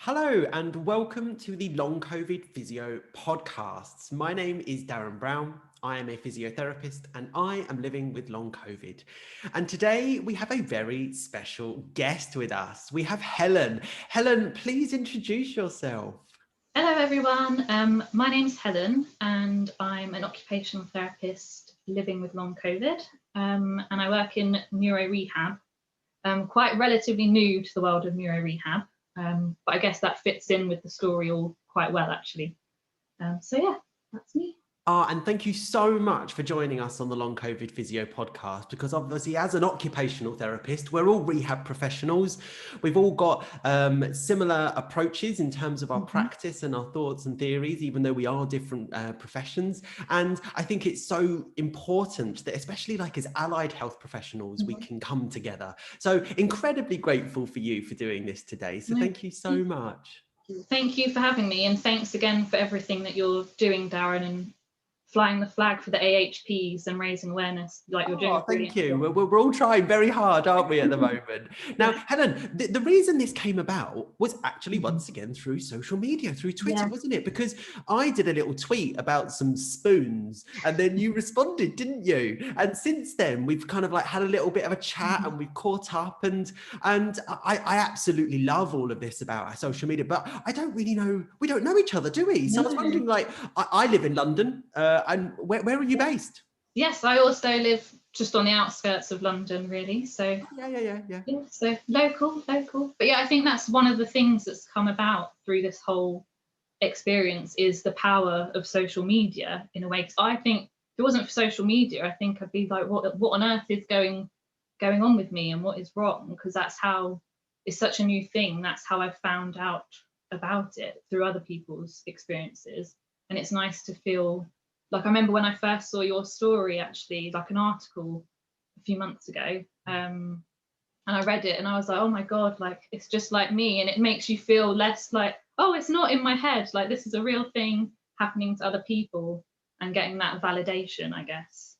Hello and welcome to the Long COVID Physio podcasts. My name is Darren Brown. I am a physiotherapist and I am living with long COVID. And today we have a very special guest with us. We have Helen. Helen, please introduce yourself. Hello everyone, my name's Helen and I'm an occupational therapist living with long COVID and I work in neuro rehab. Quite relatively new to the world of neuro rehab, but I guess that fits in with the story all quite well actually. So yeah, that's me. And thank you so much for joining us on the Long COVID Physio podcast, because obviously as an occupational therapist, we're all rehab professionals. We've all got similar approaches in terms of our practice and our thoughts and theories, even though we are different professions. And I think it's so important that, especially like as allied health professionals, we can come together. So incredibly grateful for you for doing this today. So thank you so much. Thank you for having me, and thanks again for everything that you're doing, Darren, and flying the flag for the AHPs and raising awareness like you're doing. Thank you. We're all trying very hard, aren't we, at the moment? Now, Helen, the reason this came about was actually once again through social media, through Twitter, wasn't it? Because I did a little tweet about some spoons and then you responded, didn't you? And since then, we've kind of like had a little bit of a chat and we've caught up, and I absolutely love all of this about our social media, but I don't really know, we don't know each other, do we? So I was wondering, like, I live in London, and where are you based? Yes, I also live just on the outskirts of London, really. So yeah. So local. But yeah, I think that's one of the things that's come about through this whole experience is the power of social media in a way. Because I think if it wasn't for social media, I think I'd be like, what on earth is going on with me and what is wrong? Because that's how it's such a new thing. That's how I found out about it, through other people's experiences. And it's nice to feel like, I remember when I first saw your story, actually, like an article a few months ago, and I read it and I was like, oh my God, like it's just like me. And it makes you feel less like, oh, it's not in my head, like this is a real thing happening to other people, and getting that validation, I guess.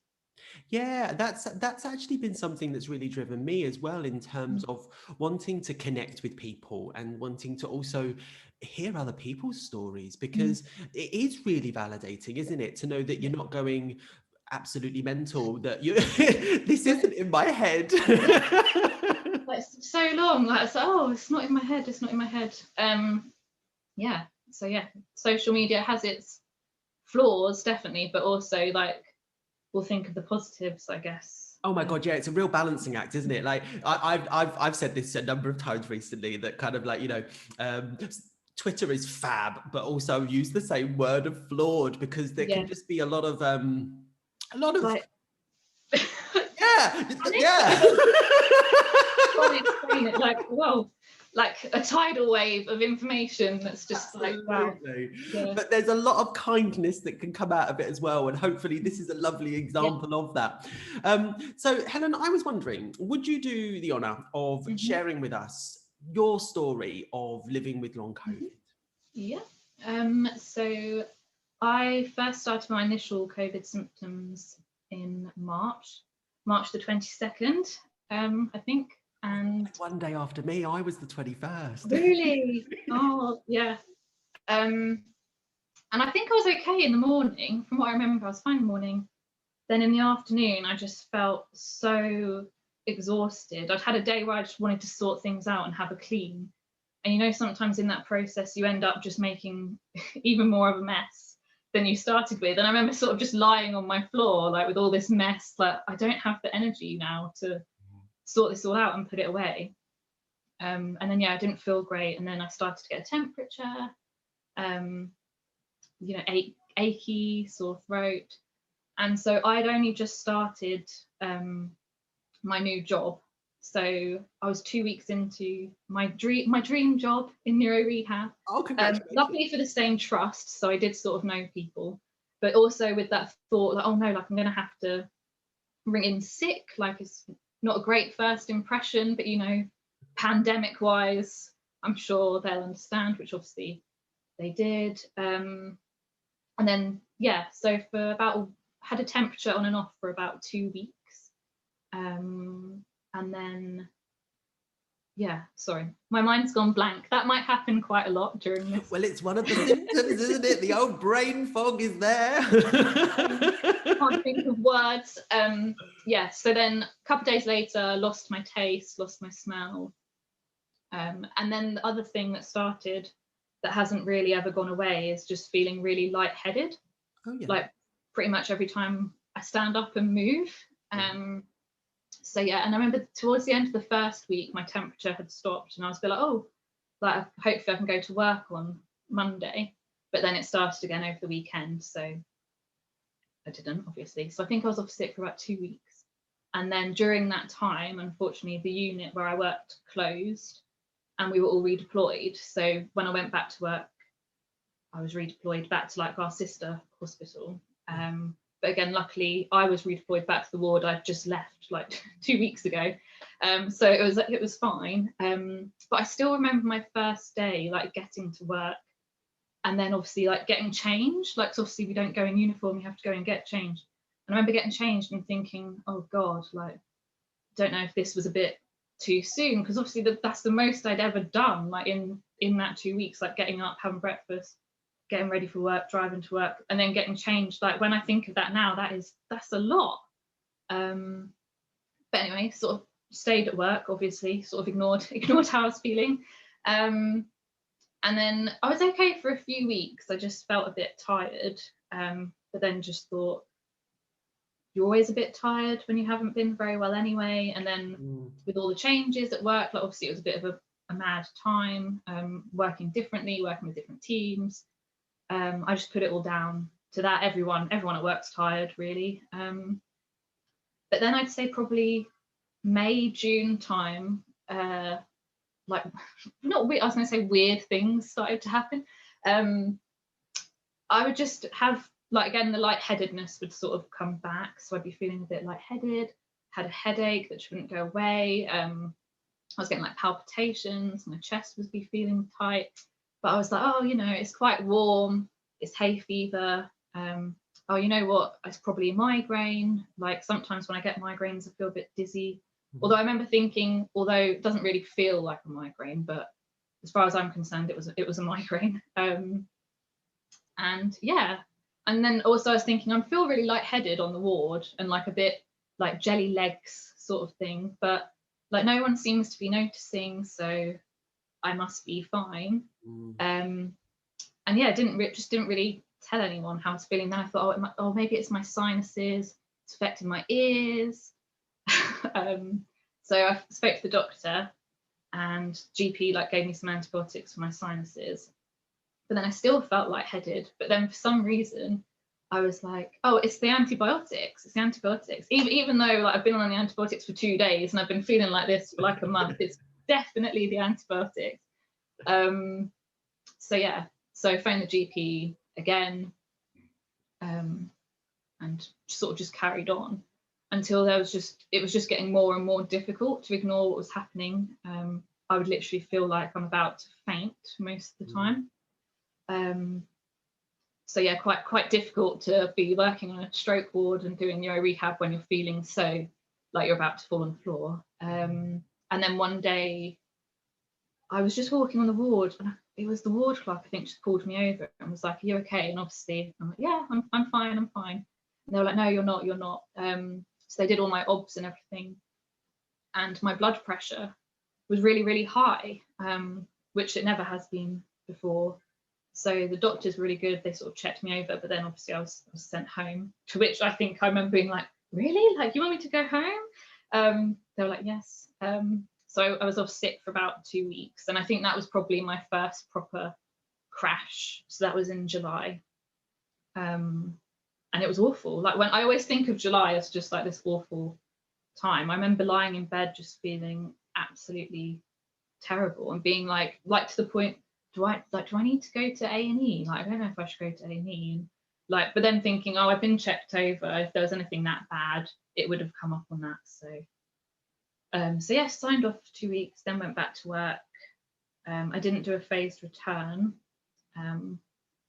Yeah, that's actually been something that's really driven me as well, in terms of wanting to connect with people and wanting to also hear other people's stories, because it is really validating, isn't it, to know that you're not going absolutely mental, that you this isn't in my head. Like so long, like it's like, oh, it's not in my head, yeah, so yeah, social media has its flaws definitely, but also like we'll think of the positives, I guess. Oh my God, yeah, it's a real balancing act, isn't it? Like I've said this a number of times recently, that kind of like, you know, Twitter is fab, but also use the same word of flawed, because there can just be a lot of like, yeah. Explain it, like, whoa, like a tidal wave of information that's just absolutely. Like, wow. But there's a lot of kindness that can come out of it as well, and hopefully this is a lovely example of that. So Helen, I was wondering, would you do the honor of sharing with us your story of living with long COVID? Yeah. So I first started my initial COVID symptoms in March the 22nd, I think. And one day after me, I was the 21st. Really? Oh, yeah. And I think I was okay in the morning. From what I remember, I was fine in the morning. Then in the afternoon, I just felt so exhausted. I'd had a day where I just wanted to sort things out and have a clean. And you know, sometimes in that process, you end up just making even more of a mess than you started with. And I remember sort of just lying on my floor, like with all this mess, like I don't have the energy now to sort this all out and put it away. And then, yeah, I didn't feel great. And then I started to get a temperature, you know, achy, sore throat. And so I'd only just started my new job. So I was 2 weeks into my dream job in neuro rehab. Oh, congratulations. Luckily for the same trust, so I did sort of know people, but also with that thought, like, oh no, like I'm going to have to ring in sick. Like it's not a great first impression, but you know, pandemic wise, I'm sure they'll understand, which obviously they did. And then, yeah, so for had a temperature on and off for about 2 weeks. And then, yeah, sorry, my mind's gone blank. That might happen quite a lot during this. Well, it's one of the symptoms, isn't it? The old brain fog is there. Can't think of words. Yeah, so then a couple of days later, lost my taste, lost my smell. And then the other thing that started that hasn't really ever gone away is just feeling really lightheaded. Oh, yeah. Like pretty much every time I stand up and move. So yeah, and I remember towards the end of the first week, my temperature had stopped, and I was a bit like, oh, like hopefully I can go to work on Monday. But then it started again over the weekend, so I didn't, obviously. So I think I was off sick for about 2 weeks. And then during that time, unfortunately, the unit where I worked closed, and we were all redeployed. So when I went back to work, I was redeployed back to like our sister hospital. But again, luckily, I was redeployed back to the ward I'd just left like 2 weeks ago. So it was fine. But I still remember my first day, like getting to work, and then obviously like getting changed. Like, so obviously we don't go in uniform, you have to go and get changed. And I remember getting changed and thinking, oh God, like, don't know if this was a bit too soon, because obviously that's the most I'd ever done, like in that 2 weeks, like getting up, having breakfast, getting ready for work, driving to work, and then getting changed. Like when I think of that now, that's a lot. But anyway, sort of stayed at work, obviously, sort of ignored how I was feeling. And then I was okay for a few weeks. I just felt a bit tired, but then just thought, you're always a bit tired when you haven't been very well anyway. And then with all the changes at work, like obviously it was a bit of a mad time, working differently, working with different teams. I just put it all down to that. Everyone at work's tired, really. But then I'd say probably May, June time, like not weird, I was going to say weird things started to happen. I would just have, like, again, the lightheadedness would sort of come back. So I'd be feeling a bit lightheaded, had a headache that shouldn't go away. I was getting like palpitations, my chest would be feeling tight. But I was like, oh, it's quite warm, it's hay fever. Oh, you know what? It's probably a migraine. Like sometimes when I get migraines, I feel a bit dizzy. Although I remember thinking, although it doesn't really feel like a migraine, but as far as I'm concerned, it was a migraine. And yeah, and then also I was thinking, I feel really lightheaded on the ward and like a bit like jelly legs sort of thing, but like no one seems to be noticing, so I must be fine. And yeah, just didn't really tell anyone how I was feeling. Then I thought, oh, maybe it's my sinuses, it's affecting my ears. So I spoke to the doctor, and GP like gave me some antibiotics for my sinuses. But then I still felt lightheaded. But then for some reason, I was like, oh, it's the antibiotics. It's the antibiotics. Even though like I've been on the antibiotics for 2 days and I've been feeling like this for like a month, it's definitely the antibiotics. So yeah, so I phoned the GP again, and sort of just carried on until it was just getting more and more difficult to ignore what was happening. I would literally feel like I'm about to faint most of the time. So yeah, quite difficult to be working on a stroke ward and doing neuro rehab when you're feeling so like you're about to fall on the floor. And then one day I was just walking on the ward, and it was the ward clerk, I think, just called me over and was like, are you okay? And obviously I'm like, yeah, I'm fine. And they were like, no, you're not. So they did all my obs and everything, and my blood pressure was really, really high, which it never has been before. So the doctors were really good. They sort of checked me over, but then obviously I was sent home, to which I think I remember being like, really? Like, you want me to go home? They were like, yes. So I was off sick for about 2 weeks. And I think that was probably my first proper crash. So that was in July. And it was awful. Like, when I always think of July as just like this awful time. I remember lying in bed just feeling absolutely terrible and being like to the point, do I need to go to A&E? Like, I don't know if I should go to A&E. Like, but then thinking, oh, I've been checked over. If there was anything that bad, it would have come up on that. So yeah, signed off for 2 weeks, then went back to work. I didn't do a phased return,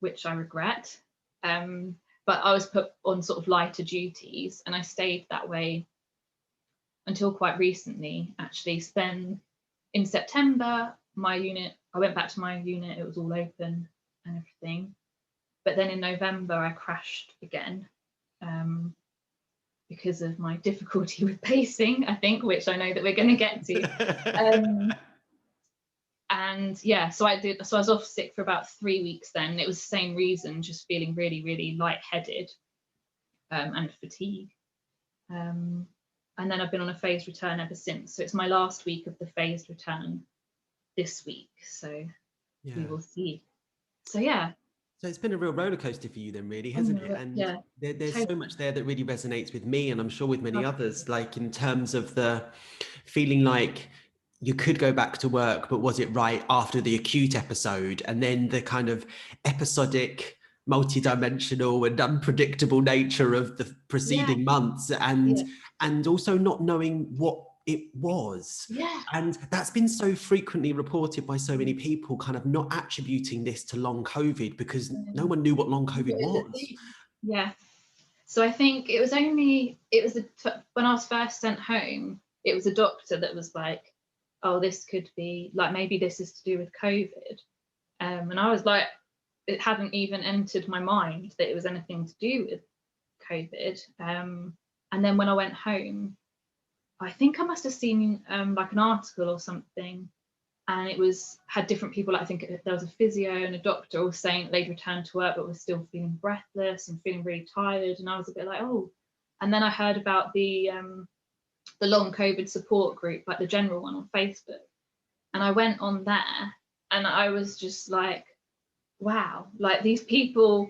which I regret. But I was put on sort of lighter duties, and I stayed that way until quite recently, actually. Then in September, I went back to my unit, it was all open and everything. But then in November, I crashed again because of my difficulty with pacing, I think, which I know that we're going to get to. And yeah, so I was off sick for about 3 weeks then. It was the same reason, just feeling really, really lightheaded and fatigue. And then I've been on a phased return ever since. So it's my last week of the phased return this week. So we will see. So yeah. So it's been a real roller coaster for you then, really, hasn't it? And yeah, there's so much there that really resonates with me, and I'm sure with many others, like in terms of the feeling like you could go back to work, but was it right after the acute episode? And then the kind of episodic, multidimensional and unpredictable nature of the preceding months, and also not knowing what it was. And that's been so frequently reported by so many people, kind of not attributing this to long COVID because no one knew what long COVID was. Yeah. So I think it was when I was first sent home, it was a doctor that was like, oh, this could be like, maybe this is to do with COVID. And I was like, it hadn't even entered my mind that it was anything to do with COVID. And then when I went home, I think I must have seen like an article or something, and it had different people. I think there was a physio and a doctor all saying that they'd returned to work but were still feeling breathless and feeling really tired. And I was a bit like, oh. And then I heard about the long COVID support group, like the general one on Facebook, and I went on there, and I was just like, wow, like these people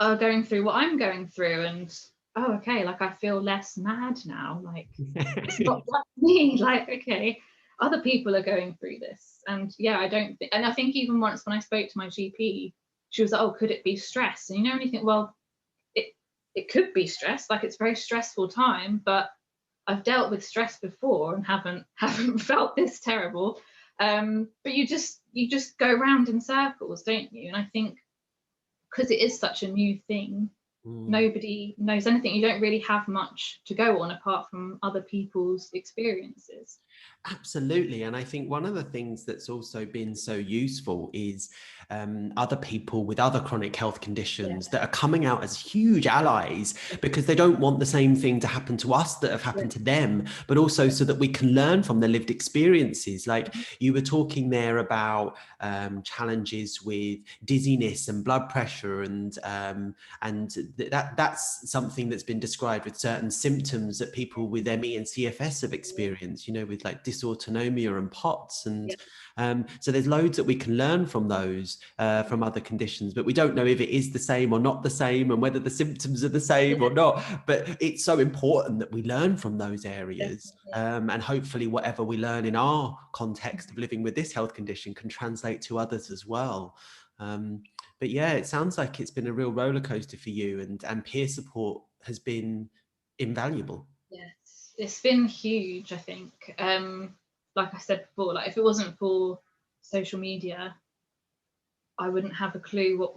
are going through what I'm going through, and oh, okay, like I feel less mad now. Like it's not just me. Like, okay, other people are going through this. And yeah, I think even once when I spoke to my GP, she was like, oh, could it be stress? And you think, well, it could be stress. Like it's a very stressful time, but I've dealt with stress before and haven't felt this terrible. But you just go around in circles, don't you? And I think because it is such a new thing, nobody knows anything. You don't really have much to go on apart from other people's experiences. Absolutely. And I think one of the things that's also been so useful is other people with other chronic health conditions that are coming out as huge allies because they don't want the same thing to happen to us that have happened to them, but also so that we can learn from their lived experiences. Like you were talking there about challenges with dizziness and blood pressure, and that's something that's been described with certain symptoms that people with ME and CFS have experienced, with like dysautonomia and POTS. And so there's loads that we can learn from those, from other conditions, but we don't know if it is the same or not the same, and whether the symptoms are the same or not. But it's so important that we learn from those areas. And hopefully whatever we learn in our context of living with this health condition can translate to others as well. But yeah, it sounds like it's been a real roller coaster for you, and peer support has been invaluable. Yes, it's been huge, I think. Like I said before, like if it wasn't for social media, I wouldn't have a clue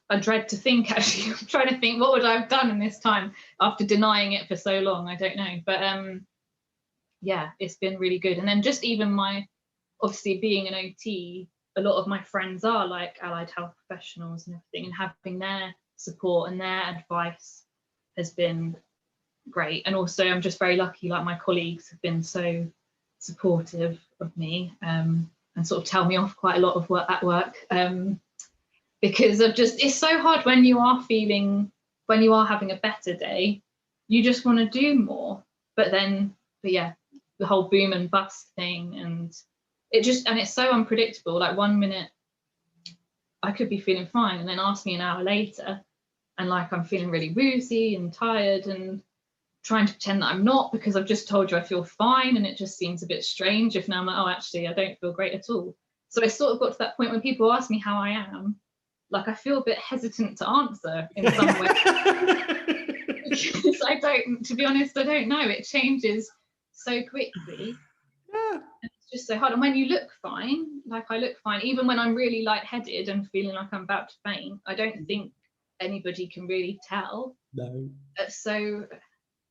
I dread to think, actually. I'm trying to think, what would I have done in this time after denying it for so long? I don't know. But yeah, it's been really good. And then just even obviously being an OT, a lot of my friends are like allied health professionals and everything, and having their support and their advice has been great. And also I'm just very lucky, like my colleagues have been so supportive of me, and sort of tell me off quite a lot of work at work, because it's so hard when you are having a better day, you just want to do more, but yeah, the whole boom and bust thing, and it's so unpredictable. Like 1 minute I could be feeling fine, and then ask me an hour later and like I'm feeling really woozy and tired, and trying to pretend that I'm not, because I've just told you I feel fine, and it just seems a bit strange if now I'm like, oh, actually I don't feel great at all. So I sort of got to that point when people ask me how I am, like I feel a bit hesitant to answer in some way. Because to be honest, I don't know. It changes so quickly. It's just so hard. And when you look fine, like I look fine, even when I'm really lightheaded and feeling like I'm about to faint, I don't think anybody can really tell. No. So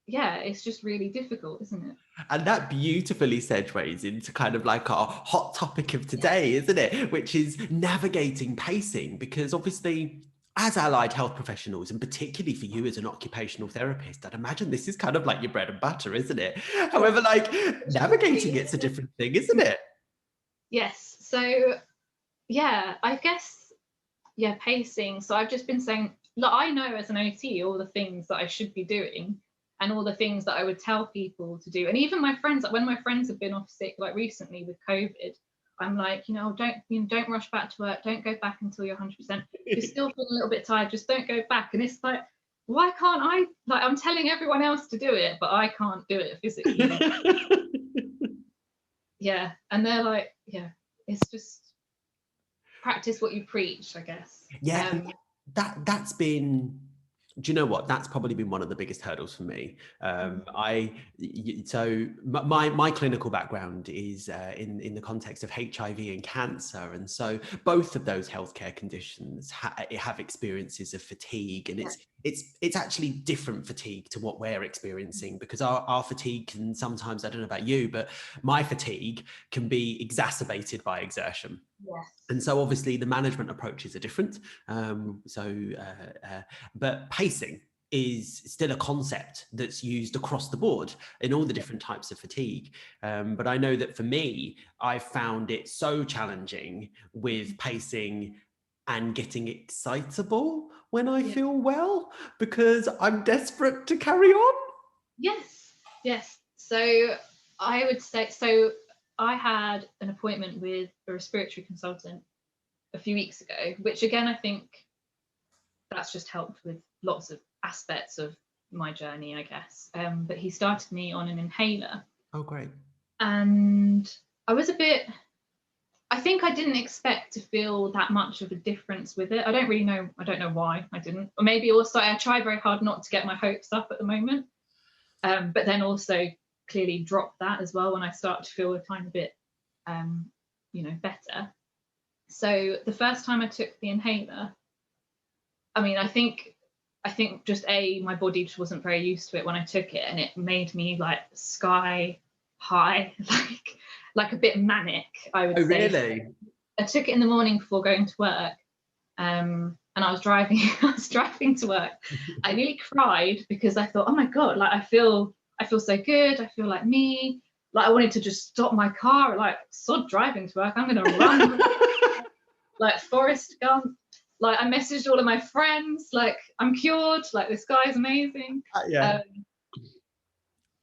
yeah, it's just really difficult, isn't it? And that beautifully segues into kind of like our hot topic of today, isn't it? Which is navigating pacing, because obviously, as allied health professionals, and particularly for you as an occupational therapist, I'd imagine this is kind of like your bread and butter, isn't it? However, like navigating it's a different thing, isn't it? Yes. So yeah, I guess, yeah, pacing. So I've just been saying, like, I know as an OT all the things that I should be doing and all the things that I would tell people to do. And even my friends, like when my friends have been off sick, like recently with COVID, I'm like, don't rush back to work. Don't go back until you're 100%. If you're still feeling a little bit tired, just don't go back. And it's like, why can't I? Like, I'm telling everyone else to do it, but I can't do it physically. Yeah. And they're like, yeah, it's just practice what you preach, I guess. Yeah, that's been, do you know what, that's probably been one of the biggest hurdles for me. So my clinical background is in the context of HIV and cancer, and so both of those healthcare conditions have experiences of fatigue, and it's actually different fatigue to what we're experiencing, because our fatigue can sometimes, I don't know about you, but my fatigue can be exacerbated by exertion. Yes. And so obviously the management approaches are different. But pacing is still a concept that's used across the board in all the different types of fatigue. But I know that for me, I found it so challenging with pacing and getting excitable when I feel well, because I'm desperate to carry on. Yes. So I would say, so I had an appointment with a respiratory consultant a few weeks ago, which again, I think that's just helped with lots of aspects of my journey, I guess. But he started me on an inhaler. Oh, great. And I was I think I didn't expect to feel that much of a difference with it. I don't know why I didn't. Or maybe also I try very hard not to get my hopes up at the moment. But then also clearly drop that as well when I start to feel a tiny bit, better. So the first time I took the inhaler, I mean, I think just my body just wasn't very used to it when I took it, and it made me like sky high, like a bit manic, I would say. Really? I took it in the morning before going to work, and I was driving. I was driving to work. I nearly cried because I thought, oh my god, like I feel so good. I feel like me. Like I wanted to just stop my car, like sod driving to work. I'm gonna run, like Forrest Gump. Like I messaged all of my friends, like I'm cured. Like this guy is amazing.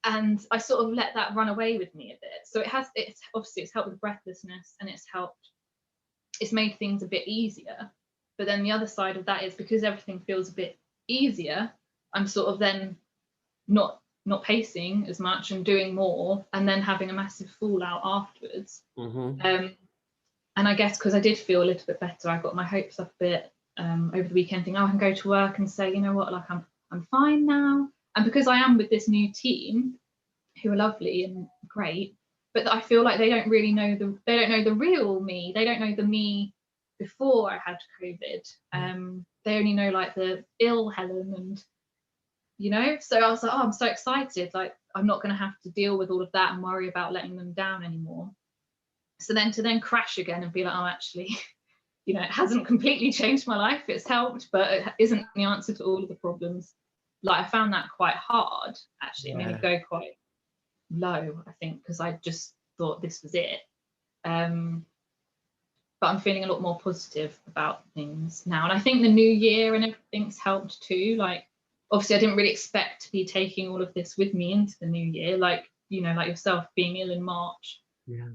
And I sort of let that run away with me a bit. So it's obviously helped with breathlessness, and it's made things a bit easier. But then the other side of that is because everything feels a bit easier, I'm sort of then not pacing as much and doing more, and then having a massive fallout afterwards. And I guess because I did feel a little bit better, I got my hopes up a bit over the weekend, thinking, oh, I can go to work and say, you know what, like I'm fine now. And because I am with this new team who are lovely and great, but I feel like they don't know the real me. They don't know the me before I had COVID. They only know like the ill Helen, and so I was like, oh, I'm so excited. Like I'm not going to have to deal with all of that and worry about letting them down anymore. So then to crash again and be like, oh, actually, it hasn't completely changed my life. It's helped, but it isn't the answer to all of the problems. Like I found that quite hard, actually. It made me go quite low, I think, because I just thought this was it. But I'm feeling a lot more positive about things now. And I think the new year and everything's helped too. Like, obviously, I didn't really expect to be taking all of this with me into the new year. Like, like yourself being ill in March. Yeah.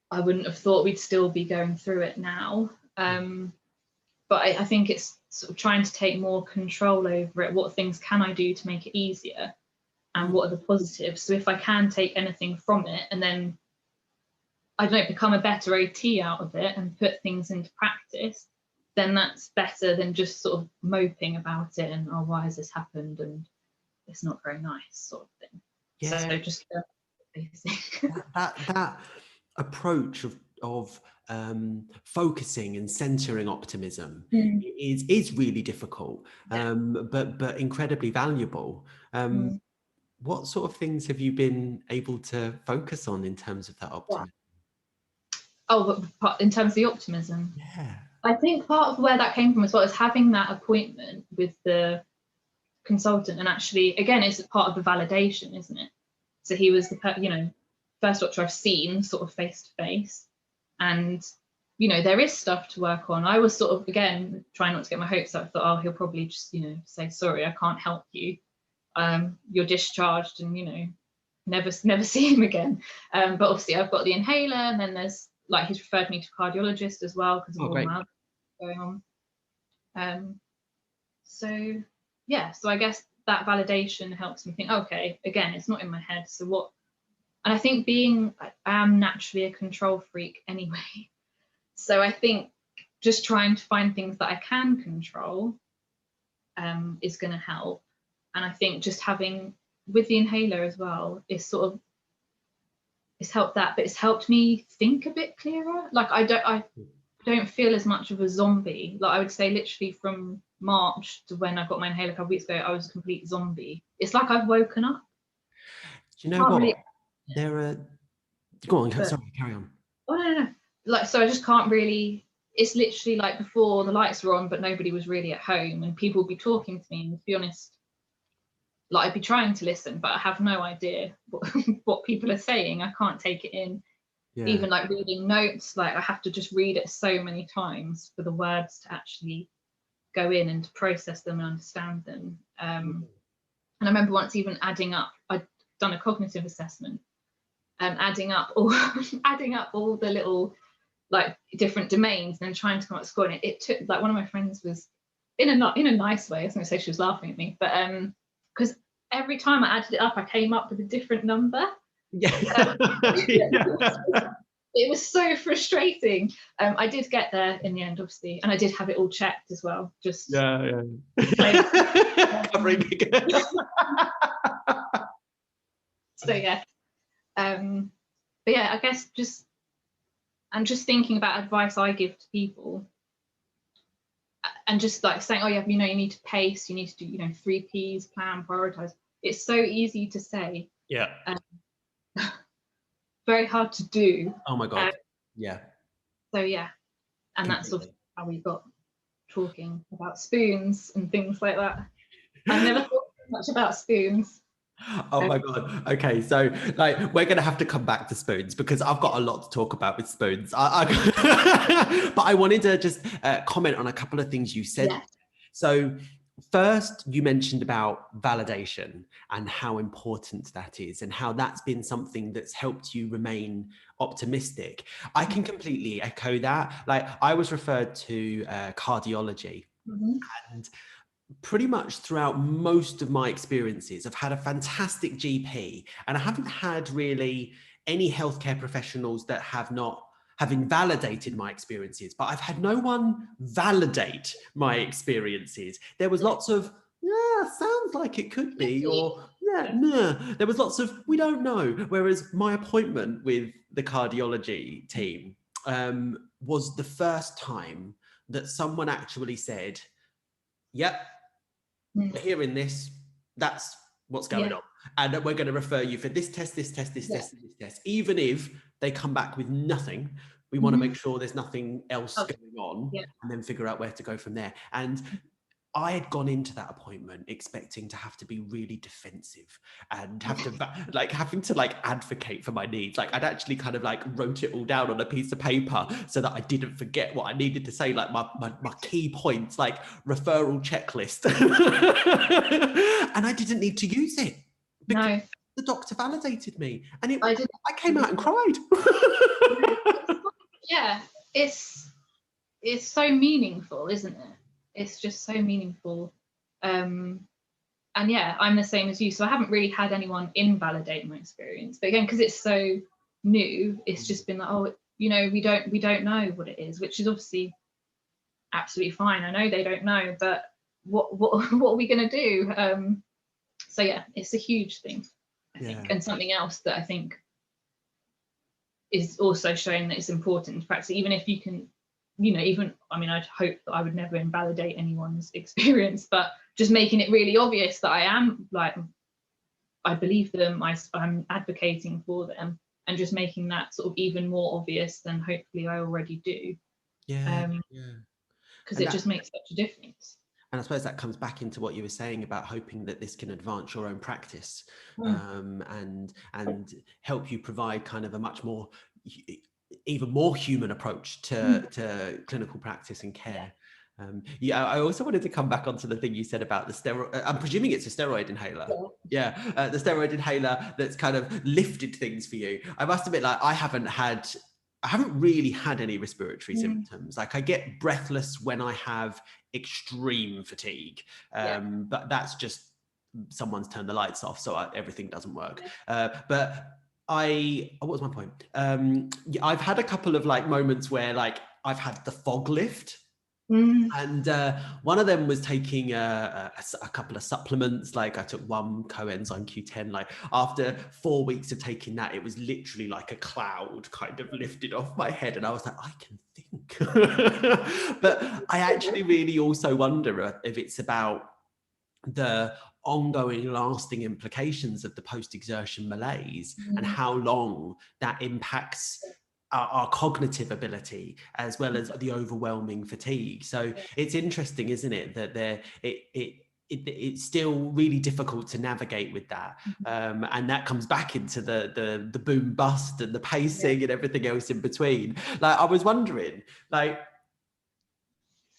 I wouldn't have thought we'd still be going through it now. But I think it's sort of trying to take more control over it. What things can I do to make it easier? And what are the positives? So if I can take anything from it and then, I don't know, become a better OT out of it and put things into practice, then that's better than just sort of moping about it and, oh, why has this happened? And it's not very nice, sort of thing. Yeah. So just that approach of focusing and centering optimism is really difficult, but incredibly valuable. what sort of things have you been able to focus on in terms of that optimism? Oh, but in terms of the optimism, Yeah. I think part of where that came from as well is having that appointment with the consultant, and actually, again, it's part of the validation, isn't it? So he was the first doctor I've seen sort of face to face, and there is stuff to work on. I was sort of, again, trying not to get my hopes up. I thought, oh, he'll probably just say, sorry, I can't help you, you're discharged, and never see him again. But obviously I've got the inhaler, and then there's he's referred me to a cardiologist as well because of all my other going on. So yeah, so I guess that validation helps me think, okay, again, it's not in my head, so what? And I think I am naturally a control freak anyway, so I think just trying to find things that I can control is going to help. And I think just having with the inhaler as well it's helped that, but it's helped me think a bit clearer. I don't feel as much of a zombie. I would say literally from March to when I got my inhaler a couple of weeks ago, I was a complete zombie. It's like I've woken up. Do you know what? Go on, sorry, carry on. Oh, no. So I just can't really, it's literally before the lights were on, but nobody was really at home, and people would be talking to me, and to be honest, I'd be trying to listen, but I have no idea what people are saying. I can't take it in. Yeah. Even reading notes, I have to just read it so many times for the words to actually go in and to process them and understand them. And I remember once even adding up, I'd done a cognitive assessment, adding up all the little different domains and then trying to come up with a score. And it took one of my friends was in a nice way. I was going to say she was laughing at me, but because every time I added it up, I came up with a different number. Yeah. It was so frustrating. I did get there in the end, obviously, and I did have it all checked as well. Just covering so yeah, but yeah, I guess I'm just thinking about advice I give to people, and just saying, oh yeah, you need to pace, you need to do 3 P's, plan, prioritize. It's so easy to say. Yeah. Very hard to do. Oh my god. Yeah. So yeah, and that's sort of how we got talking about spoons and things like that. I've never thought much about spoons. Oh my god. Okay, so we're gonna have to come back to spoons because I've got a lot to talk about with spoons. But I wanted to just comment on a couple of things you said. Yeah. So first, you mentioned about validation and how important that is and how that's been something that's helped you remain optimistic. I can completely echo that. I was referred to cardiology, and pretty much throughout most of my experiences, I've had a fantastic GP, and I haven't had really any healthcare professionals that have invalidated my experiences, but I've had no one validate my experiences. There was lots of, yeah, sounds like it could be, or yeah, no. There was lots of, we don't know. Whereas my appointment with the cardiology team was the first time that someone actually said, yep, we're hearing this, that's what's going on. And we're going to refer you for this test, this test, this test, this test. Even if they come back with nothing, we want to make sure there's nothing else going on and then figure out where to go from there. And I had gone into that appointment expecting to have to be really defensive and have to having to advocate for my needs. I'd actually kind of wrote it all down on a piece of paper so that I didn't forget what I needed to say, my key points, referral checklist. And I didn't need to use it because the doctor validated me, and I came out and cried. Yeah, it's so meaningful, isn't it? It's just so meaningful. And yeah, I'm the same as you. So I haven't really had anyone invalidate my experience. But again, because it's so new, it's just been we don't know what it is, which is obviously absolutely fine. I know they don't know, but what are we going to do? So yeah, it's a huge thing, I think. And something else that I think is also showing that it's important to practice, even if you can, I'd hope that I would never invalidate anyone's experience, but just making it really obvious that I I believe them, I'm advocating for them, and just making that sort of even more obvious than hopefully I already do. Yeah. Because it just makes such a difference. And I suppose that comes back into what you were saying about hoping that this can advance your own practice, and help you provide kind of a much more, even more human approach to clinical practice and care. I also wanted to come back onto the thing you said about the steroid. I'm presuming it's a steroid inhaler. The steroid inhaler that's kind of lifted things for you. I must admit, like, I haven't really had any respiratory symptoms. Like, I get breathless when I have extreme fatigue, but that's just someone's turned the lights off, so everything doesn't work. But what was my point? I've had a couple of like moments where like I've had the fog lift. And one of them was taking a couple of supplements. Like I took one coenzyme Q10. Like after 4 weeks of taking that, it was literally like a cloud kind of lifted off my head, and I was like, I can think. But I actually really also wonder if it's about the ongoing lasting implications of the post-exertion malaise and how long that impacts our cognitive ability, as well as the overwhelming fatigue. So it's interesting, isn't it, that it's still really difficult to navigate with that, and that comes back into the boom bust and the pacing and everything else in between. Like I was wondering, like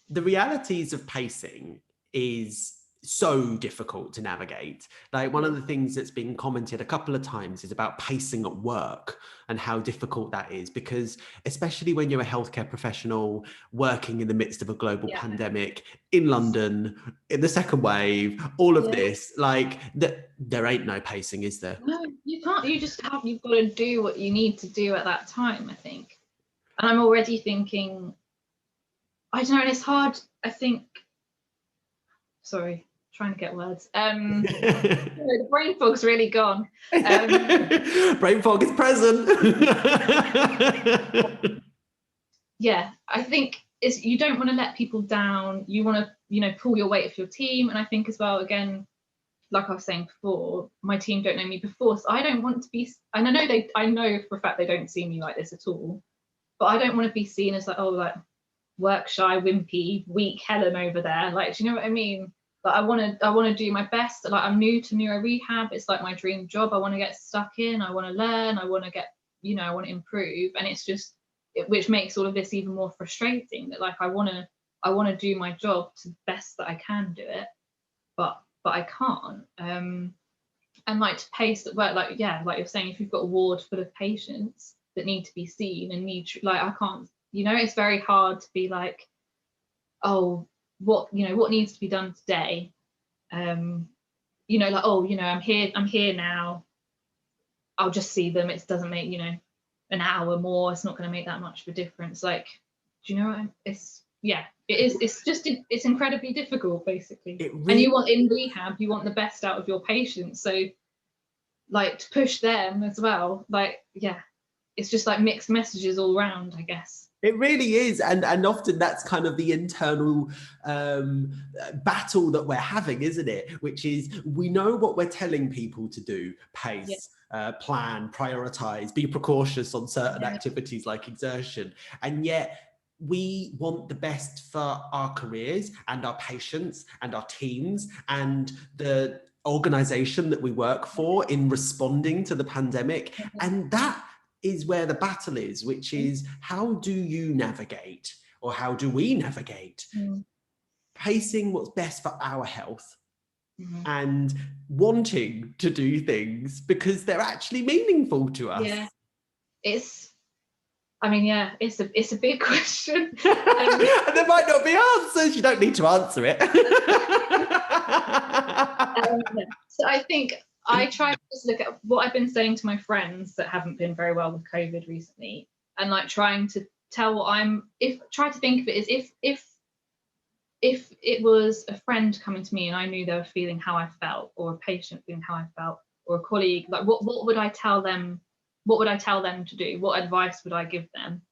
the realities of pacing is so difficult to navigate. Like one of the things that's been commented a couple of times is about pacing at work and how difficult that is, because especially when you're a healthcare professional working in the midst of a global pandemic in London, in the second wave, all of this, like there ain't no pacing, is there? No, you can't. You've got to do what you need to do at that time, I think. And I'm already thinking, I don't know, and it's hard, I think, sorry, trying to get words. The brain fog's really gone. Brain fog is present. Yeah, I think you don't want to let people down. You want to, pull your weight of your team. And I think as well, again, like I was saying before, my team don't know me before, so I don't want to be, and I know for a fact they don't see me like this at all, but I don't want to be seen as like, oh, like work shy, wimpy, weak Helen over there. Like, do you know what I mean? Like I want to do my best. Like I'm new to neuro rehab. It's like my dream job. I want to get stuck in. I want to learn. I want to get, I want to improve. And it's just, which makes all of this even more frustrating. That like I want to do my job to the best that I can do it, but I can't. And like to pace at work, like you're saying, if you've got a ward full of patients that need to be seen and like I can't. It's very hard to be like, oh, what needs to be done today, like, oh, I'm here now, I'll just see them, it doesn't make an hour more, it's not going to make that much of a difference. Like, do you know what it's incredibly difficult, basically. And you want, in rehab, you want the best out of your patients, so like to push them as well, like it's just like mixed messages all around, I guess. It really is, and often that's kind of the internal battle that we're having, isn't it? Which is, we know what we're telling people to do: pace, plan, prioritize, be precautious on certain activities like exertion, and yet we want the best for our careers and our patients and our teams and the organization that we work for in responding to the pandemic, and that is where the battle is, which is, how do you navigate, or how do we navigate pacing what's best for our health and wanting to do things because they're actually meaningful to us? It's a big question. And there might not be answers. You don't need to answer it. So I think I try to just look at what I've been saying to my friends that haven't been very well with COVID recently, and like trying to tell try to think of it as if it was a friend coming to me and I knew they were feeling how I felt, or a patient feeling how I felt, or a colleague, like what would I tell them? What would I tell them to do? What advice would I give them?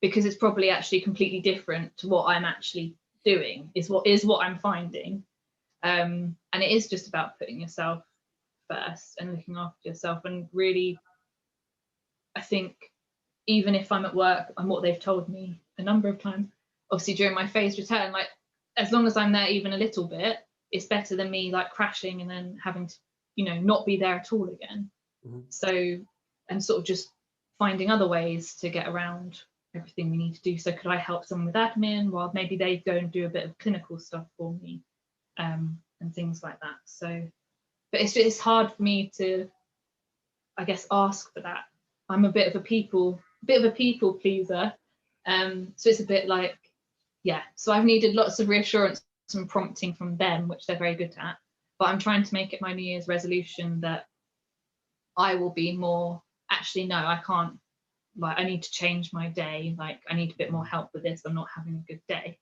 Because it's probably actually completely different to what I'm actually doing, is what I'm finding. And it is just about putting yourself first and looking after yourself. And really, I think even if I'm at work, and what they've told me a number of times, obviously during my phased return, like as long as I'm there even a little bit, it's better than me like crashing and then having to, you know, not be there at all again. So, and sort of just finding other ways to get around everything we need to do. So could I help someone with admin while maybe they go and do a bit of clinical stuff for me, and things like that. So, but it's hard for me to, I guess, ask for that. I'm a bit of a people pleaser. So it's a bit like, yeah. So I've needed lots of reassurance and prompting from them, which they're very good at. But I'm trying to make it my New Year's resolution that I will be more, actually, no, I can't, like, I need to change my day. Like, I need a bit more help with this. I'm not having a good day.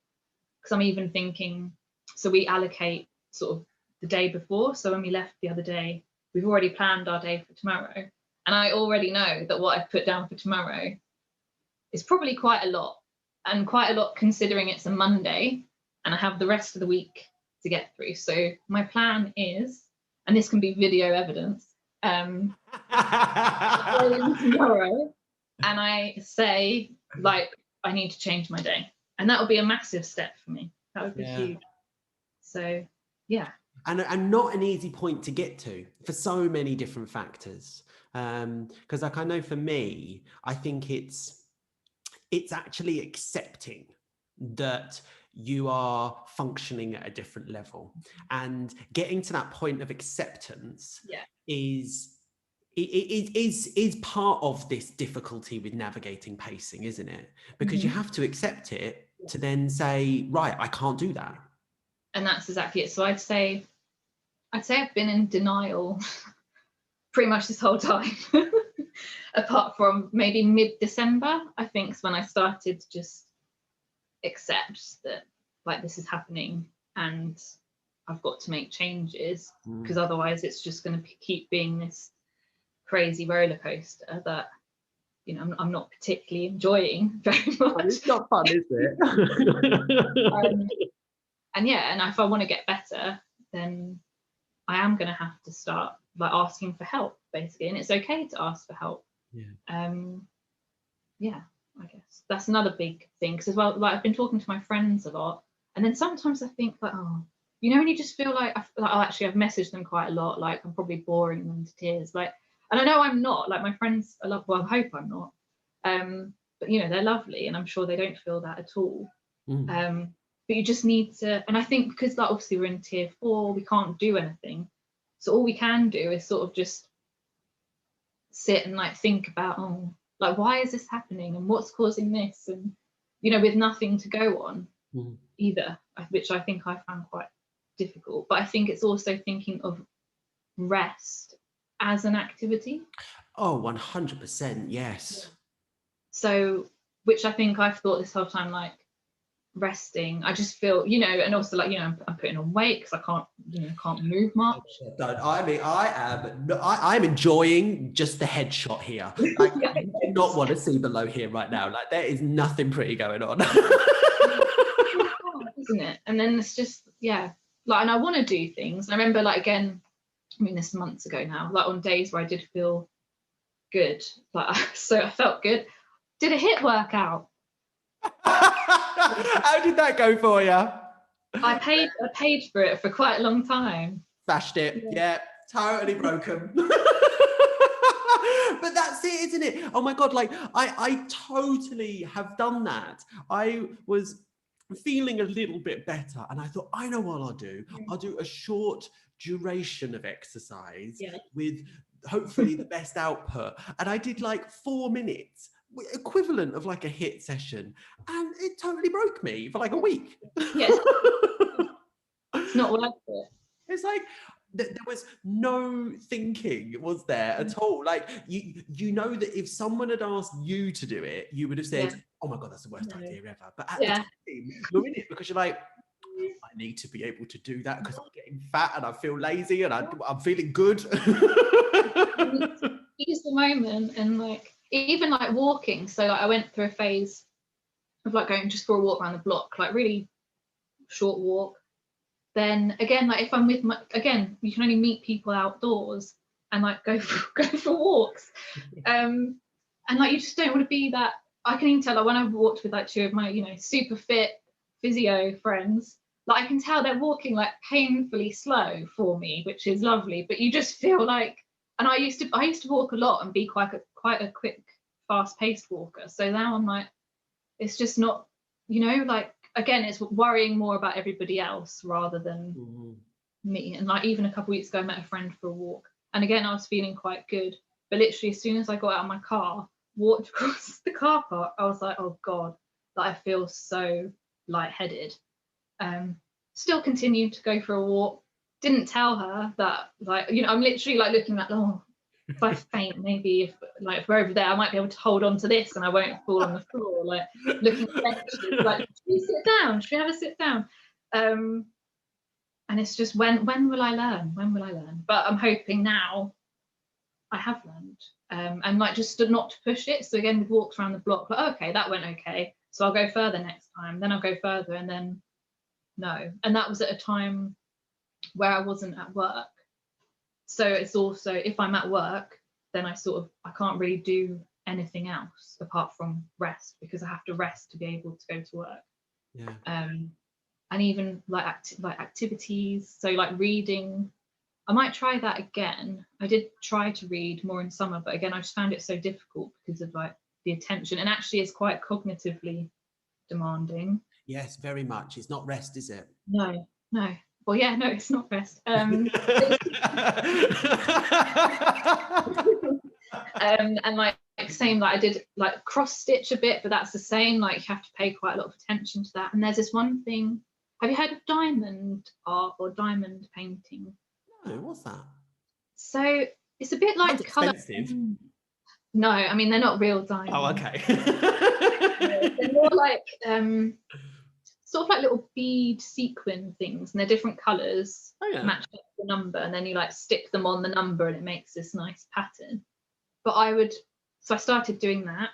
Because I'm even thinking, so we allocate sort of the day before. So when we left the other day, we've already planned our day for tomorrow. And I already know that what I've put down for tomorrow is probably quite a lot, and quite a lot considering it's a Monday and I have the rest of the week to get through. So my plan is, and this can be video evidence, tomorrow, and I say, like, I need to change my day. And that would be a massive step for me. That would be huge. So, yeah. And not an easy point to get to for so many different factors. Because like I know for me, I think it's actually accepting that you are functioning at a different level, and getting to that point of acceptance is part of this difficulty with navigating pacing, isn't it? Because you have to accept it to then say, right, I can't do that. And that's exactly it. So I'd say I've been in denial pretty much this whole time. Apart from maybe mid-December, I think, is when I started to just accept that, like, this is happening and I've got to make changes, because otherwise it's just going to keep being this crazy roller coaster that, you know, I'm not particularly enjoying very much. It's not fun, is it? And if I want to get better, then I am going to have to start, like, asking for help, basically. And it's okay to ask for help. I guess that's another big thing, because as well, like, I've been talking to my friends a lot, and then sometimes I think, like, oh, you know, when you just feel like, I've messaged them quite a lot, like I'm probably boring them to tears, like, and I know I'm not, like, my friends are well, I hope I'm not, but you know, they're lovely, and I'm sure they don't feel that at all. But you just need to, and I think because, like, obviously we're in tier 4, we can't do anything, so all we can do is sort of just sit and, like, think about, oh, like, why is this happening and what's causing this, and, you know, with nothing to go on either, which I think I found quite difficult. But I think it's also thinking of rest as an activity. Oh, 100%, yes. So, which I think I've thought this whole time, like, resting, I just feel, you know, and also, like, you know, I'm putting on weight because I can't move much. I mean, I'm enjoying just the headshot here. Like, you do not want to see below here right now. Like, there is nothing pretty going on. Isn't it? And then it's just, like, and I want to do things. I remember, like, again, I mean, this months ago now, like, on days where I did feel good, like, so I felt good, did a HIIT workout. How did that go for you? I paid for it for quite a long time. Bashed it. Yeah, totally broken. But that's it, isn't it? Oh my God, like, I totally have done that. I was feeling a little bit better, and I thought, I know what I'll do. I'll do a short duration of exercise with hopefully the best output. And I did like 4 minutes, equivalent of like a HIIT session, and it totally broke me for like a week. Yes. It's not worth it. It's like there was no thinking, was there, at all? Like, you know that if someone had asked you to do it, you would have said, oh my God, that's the worst idea ever. But at the time, you're in it because you're like, I need to be able to do that because I'm getting fat and I feel lazy and I'm feeling good. Use the moment, and, like, even like walking. So, like, I went through a phase of, like, going just for a walk around the block, like really short walk, then again, like if I'm with you can only meet people outdoors and like go for walks. And like you just don't want to be that. I can even tell, like when I've walked with like two of my, super fit physio friends, like I can tell they're walking like painfully slow for me, which is lovely. But you just feel like, and I used to walk a lot and be quite a quick, fast-paced walker. So now I'm like, it's just not, like again, it's worrying more about everybody else rather than me. And like even a couple of weeks ago, I met a friend for a walk, and again, I was feeling quite good. But literally, as soon as I got out of my car, walked across the car park, I was like, oh God, like I feel so lightheaded. Still continued to go for a walk. Didn't tell her that, like, I'm literally like looking at, oh, if I faint, maybe if we're over there, I might be able to hold on to this and I won't fall on the floor. Like looking at benches, like, should we sit down? Should we have a sit down? And it's just when will I learn? When will I learn? But I'm hoping now I have learned. And like just not to push it. So again, with walks around the block, like, okay, that went okay. So I'll go further next time. Then I'll go further, and then no. And that was at a time where I wasn't at work. So it's also, if I'm at work, then I can't really do anything else apart from rest, because I have to rest to be able to go to work. Yeah. And even like activities, so like reading, I might try that again. I did try to read more in summer, but again, I just found it so difficult because of like the attention, and actually it's quite cognitively demanding. Yes, very much. It's not rest, is it? No. Well, yeah, no, it's not rest. And like same, like I did like cross stitch a bit, but that's the same. Like you have to pay quite a lot of attention to that. And there's this one thing. Have you heard of diamond art or diamond painting? No, what's that? So it's a bit like colour. No, I mean they're not real diamonds. Oh, okay. They're more like sort of like little bead sequin things, and they're different colours, match up the number, and then you like stick them on the number and it makes this nice pattern. But I started doing that,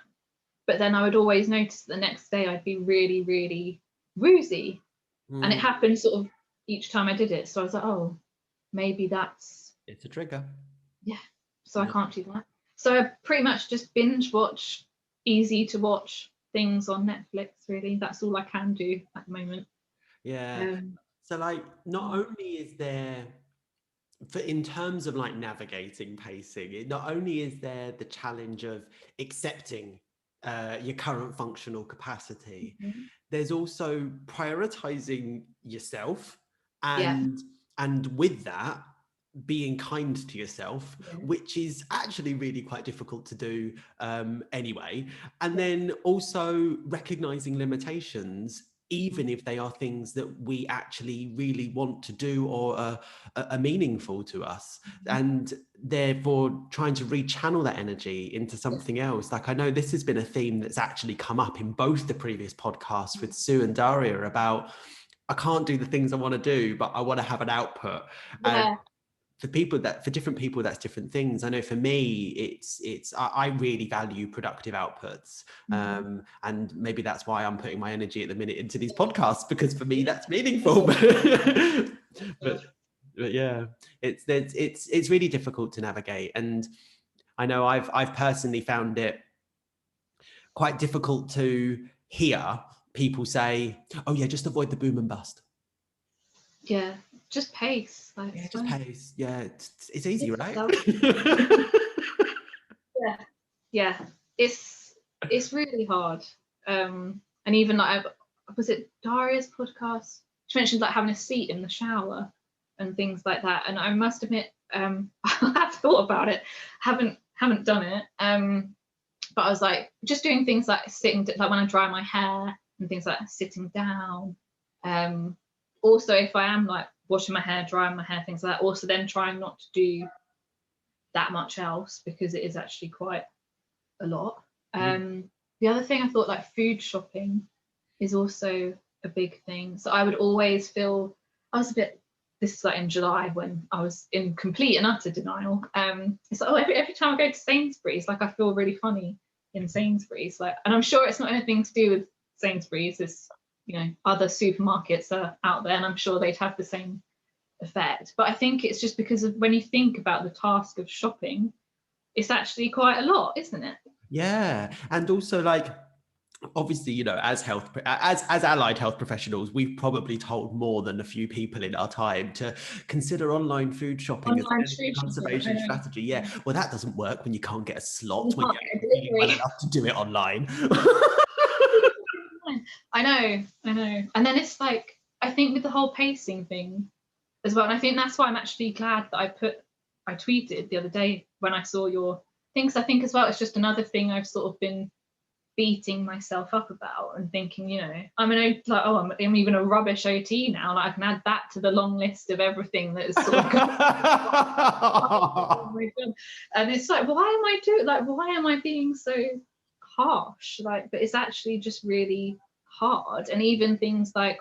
but then I would always notice the next day I'd be really, really woozy. And it happened sort of each time I did it. So I was like, oh, maybe it's a trigger. Yeah. So I can't do that. So I pretty much just binge watch easy to watch things on Netflix, really. That's all I can do at the moment. Yeah. So like not only is there, in terms of like navigating pacing, not only is there the challenge of accepting your current functional capacity, there's also prioritizing yourself and with that being kind to yourself, which is actually really quite difficult to do anyway. And then also recognizing limitations, even if they are things that we actually really want to do or are meaningful to us, and therefore trying to rechannel that energy into something else. Like I know this has been a theme that's actually come up in both the previous podcasts with Sue and Daria about, I can't do the things I want to do, but I want to have an output. And for different people, that's different things. I know for me, I really value productive outputs. And maybe that's why I'm putting my energy at the minute into these podcasts, because for me, that's meaningful. but yeah, it's really difficult to navigate. And I know I've personally found it quite difficult to hear people say, oh yeah, just avoid the boom and bust. Yeah, just pace. Like, yeah, just pace. Yeah, it's easy, right? yeah. It's really hard. And even like, was it Daria's podcast? She mentioned like having a seat in the shower and things like that. And I must admit, I have thought about it. Haven't done it. But I was like just doing things like sitting, like when I dry my hair and things like sitting down. Also, if I am like washing my hair, drying my hair, things like that, also then trying not to do that much else, because it is actually quite a lot. The other thing I thought, like food shopping is also a big thing. So I would always feel, this is like in July when I was in complete and utter denial. It's like, oh, every time I go to Sainsbury's, like I feel really funny in Sainsbury's. Like, and I'm sure it's not anything to do with Sainsbury's, it's you know, other supermarkets are out there, and I'm sure they'd have the same effect. But I think it's just because of when you think about the task of shopping, it's actually quite a lot, isn't it? Yeah. And also, like, obviously, you know, as allied health professionals, we've probably told more than a few people in our time to consider online food shopping as Online a food conservation shopping, strategy. Yeah. Well, that doesn't work when you can't get a slot, you when can't you're get a feeling well delivery. enough to do it online. I know. And then it's like, I think with the whole pacing thing as well, and I think that's why I'm actually glad that I tweeted the other day when I saw your things. I think as well, it's just another thing I've sort of been beating myself up about and thinking, you know, I'm even a rubbish OT now. Like, I can add that to the long list of everything that is sort of going. And it's like, why am I being so harsh? Like, but it's actually just really hard. And even things like,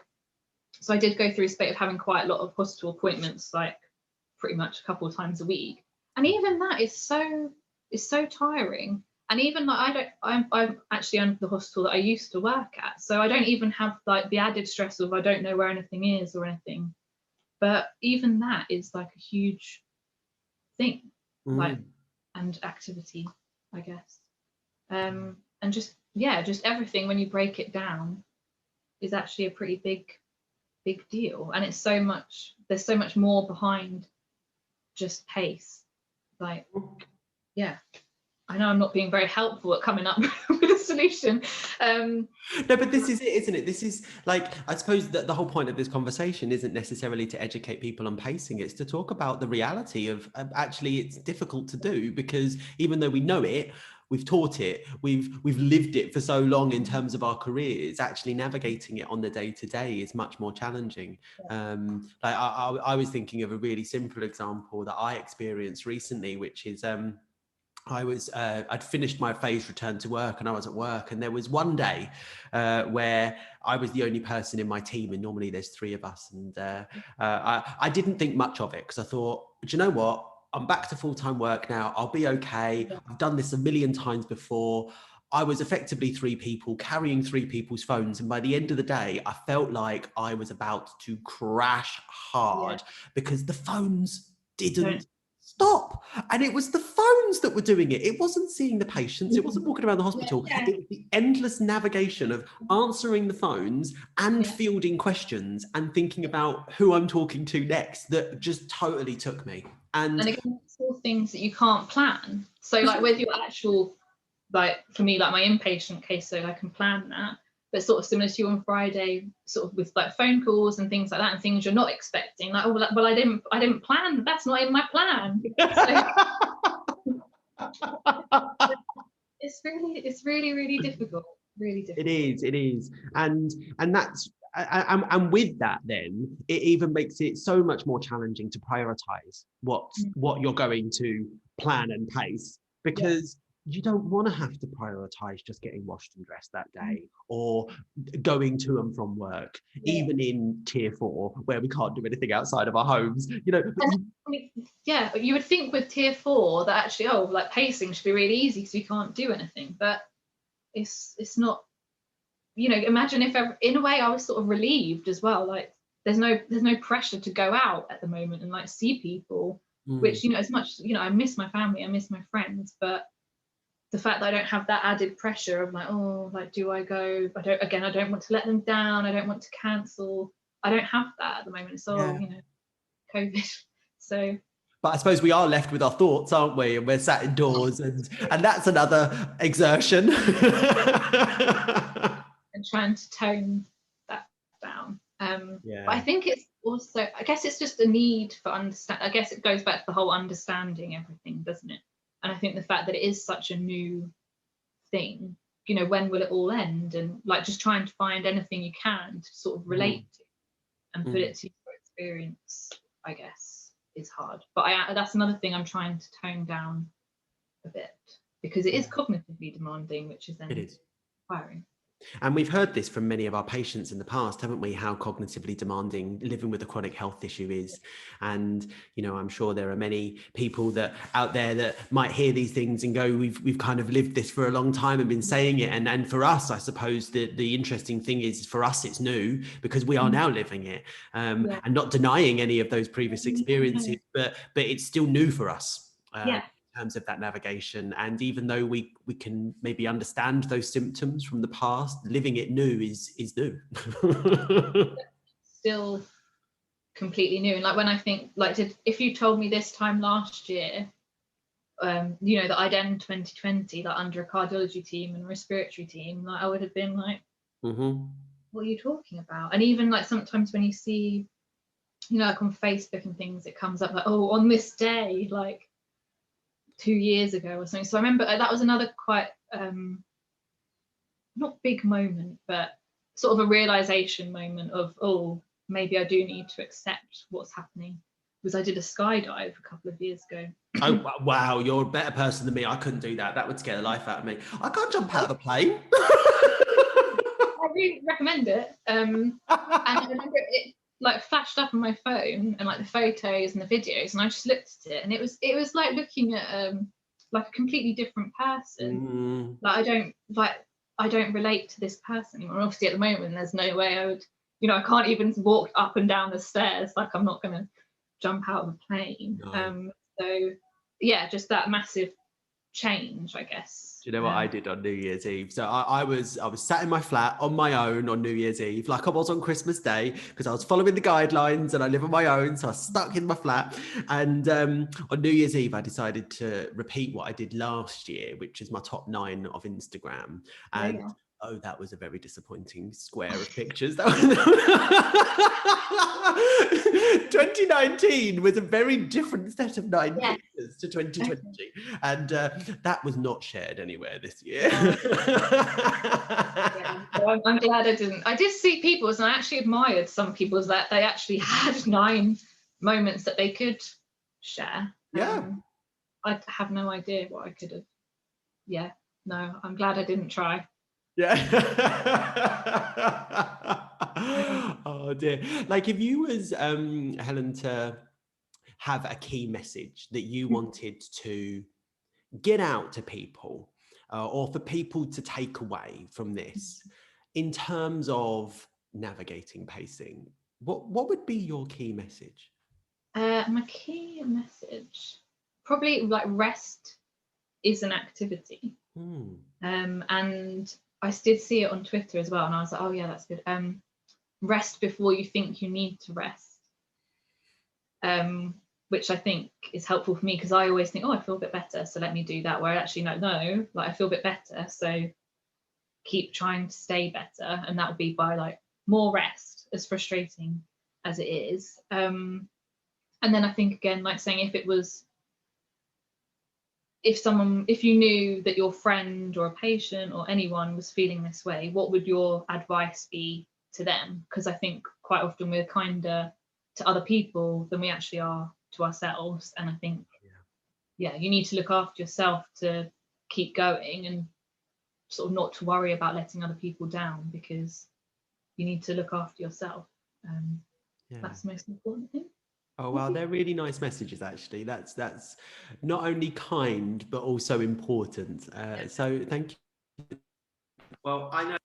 so I did go through a state of having quite a lot of hospital appointments, like pretty much a couple of times a week, and even that is so tiring. And even like, I'm actually under the hospital that I used to work at, so I don't even have like the added stress of I don't know where anything is or anything. But even that is like a huge thing, like, and activity, I guess. And just everything, when you break it down, is actually a pretty big deal. And it's there's so much more behind just pace. Like, yeah, I know I'm not being very helpful at coming up with a solution. No, but this is it, isn't it? This is like, I suppose that the whole point of this conversation isn't necessarily to educate people on pacing. It's to talk about the reality of actually it's difficult to do, because even though we know it, we've taught it, we've lived it for so long in terms of our careers, actually navigating it on the day-to-day is much more challenging. Like I was thinking of a really simple example that I experienced recently, which is I'd finished my phased return to work, and I was at work, and there was one day where I was the only person in my team, and normally there's 3 of us, and I didn't think much of it, because I thought, do you know what? I'm back to full-time work now. I'll be okay. I've done this a million times before. I was effectively 3 people carrying 3 people's phones. And by the end of the day, I felt like I was about to crash hard because the phones didn't stop. And it was the phones that were doing it. It wasn't seeing the patients. It wasn't walking around the hospital. It was the endless navigation of answering the phones and fielding questions and thinking about who I'm talking to next that just totally took me. And again, it's all things that you can't plan. So like with your actual, like for me, like my inpatient caseload, I can plan that. But sort of similar to you on Friday, sort of with like phone calls and things like that, and things you're not expecting. Like, oh, well, I didn't plan. That's not in my plan. So, it's really difficult. Really difficult. It is, and that's. And with that, then it even makes it so much more challenging to prioritize what you're going to plan and pace, because you don't want to have to prioritize just getting washed and dressed that day, or going to and from work, even in tier 4 where we can't do anything outside of our homes, you know. But you would think with tier 4 that actually, like pacing should be really easy because we can't do anything, but it's not. You know, imagine if in a way I was sort of relieved as well. Like there's no pressure to go out at the moment and like see people, which, you know, as much, you know, I miss my family, I miss my friends, but the fact that I don't have that added pressure of like, oh, like, do I go? I don't want to let them down. I don't want to cancel. I don't have that at the moment. So, you know, COVID. So. But I suppose we are left with our thoughts, aren't we? And we're sat indoors, and that's another exertion. And trying to tone that down. But I think it's also, I guess it's just a need for understand. I guess it goes back to the whole understanding everything, doesn't it? And I think the fact that it is such a new thing, you know, when will it all end? And like just trying to find anything you can to sort of relate to and put it to your experience, I guess, is hard. But that's another thing I'm trying to tone down a bit, because it is cognitively demanding, which is then tiring. And we've heard this from many of our patients in the past, haven't we? How cognitively demanding living with a chronic health issue is. And, you know, I'm sure there are many people that out there that might hear these things and go, we've kind of lived this for a long time and been saying it. And for us, I suppose the interesting thing is, for us, it's new because we are now living it, and not denying any of those previous experiences, but it's still new for us. In terms of that navigation. And even though we can maybe understand those symptoms from the past, living it new is new. Still completely new. And like, when I think, like, if you told me this time last year, you know, that I'd end 2020 like under a cardiology team and respiratory team, like, I would have been like, what are you talking about? And even like sometimes when you see, you know, like on Facebook and things, it comes up like, oh, on this day, like 2 years ago or something. So I remember that was another quite not big moment, but sort of a realization moment of, oh, maybe I do need to accept what's happening, because I did a skydive a couple of years ago. Oh wow, you're a better person than me. I couldn't do that. That would scare the life out of me. I can't jump out of a plane. I really recommend it. And I remember it like flashed up on my phone, and like the photos and the videos, and I just looked at it, and it was like looking at like a completely different person. Like I don't relate to this person anymore. Obviously at the moment there's no way I would, you know, I can't even walk up and down the stairs. Like, I'm not gonna jump out of a plane. No. So yeah, just that massive change, I guess. Do you know what I did on New Year's Eve? So I was sat in my flat on my own on New Year's Eve, like I was on Christmas Day, because I was following the guidelines and I live on my own. So I was stuck in my flat. And on New Year's Eve, I decided to repeat what I did last year, which is my top 9 of Instagram. And oh, that was a very disappointing square of pictures. 2019 was a very different set of 9 pictures to 2020. And that was not shared anywhere this year. Well, I'm glad I didn't. I did see people's, and I actually admired some people's that they actually had 9 moments that they could share. I have no idea what I could have. No, I'm glad I didn't try. Oh dear. Like, if you was Helen, to have a key message that you wanted to get out to people, or for people to take away from this in terms of navigating pacing, what would be your key message? My key message, probably like rest is an activity. And I did see it on Twitter as well, and I was like, oh yeah, that's good. Rest before you think you need to rest, which I think is helpful for me, because I always think, oh, I feel a bit better, so let me do that. Where actually, no, like, I feel a bit better, so keep trying to stay better, and that would be by like more rest, as frustrating as it is. And then I think, again, like saying, if you knew that your friend or a patient or anyone was feeling this way, what would your advice be to them? Because I think quite often we're kinder to other people than we actually are to ourselves. And I think, you need to look after yourself to keep going, and sort of not to worry about letting other people down, because you need to look after yourself. That's the most important thing. Oh wow, they're really nice messages, actually. That's not only kind but also important. So thank you. Well, I know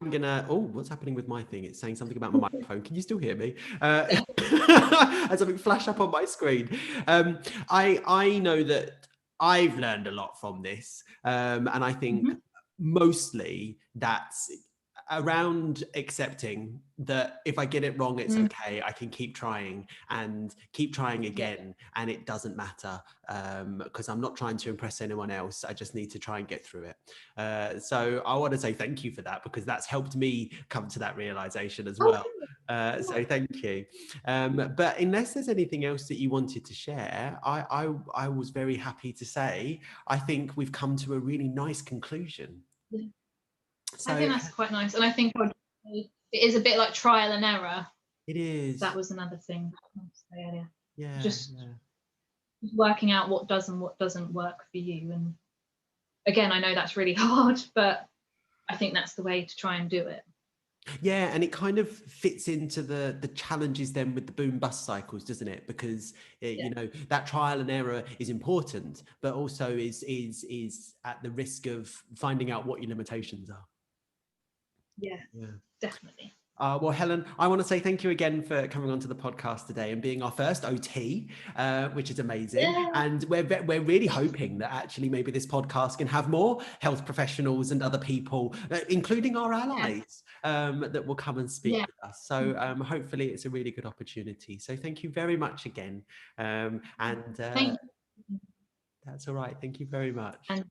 I'm gonna, what's happening with my thing? It's saying something about my microphone. Can you still hear me? Has something flash up on my screen? I know that I've learned a lot from this, and I think mostly that's around accepting that if I get it wrong, it's okay. I can keep trying and keep trying again, and it doesn't matter, because I'm not trying to impress anyone else. I just need to try and get through it. So I want to say thank you for that, because that's helped me come to that realization as well. So thank you. But unless there's anything else that you wanted to share, I was very happy to say I think we've come to a really nice conclusion. So, I think that's quite nice, and I think it is a bit like trial and error. It is. That was another thing I wanted to say earlier. Just working out what does and what doesn't work for you. And again, I know that's really hard, but I think that's the way to try and do it. Yeah, and it kind of fits into the challenges then with the boom bust cycles, doesn't it? Because you know, that trial and error is important, but also is at the risk of finding out what your limitations are. Yeah, definitely. Well, Helen, I want to say thank you again for coming onto the podcast today and being our first OT, which is amazing. Yeah. And we're really hoping that actually maybe this podcast can have more health professionals and other people, including our allies, that will come and speak with us. So hopefully it's a really good opportunity. So thank you very much again. Thank you. That's all right. Thank you very much. And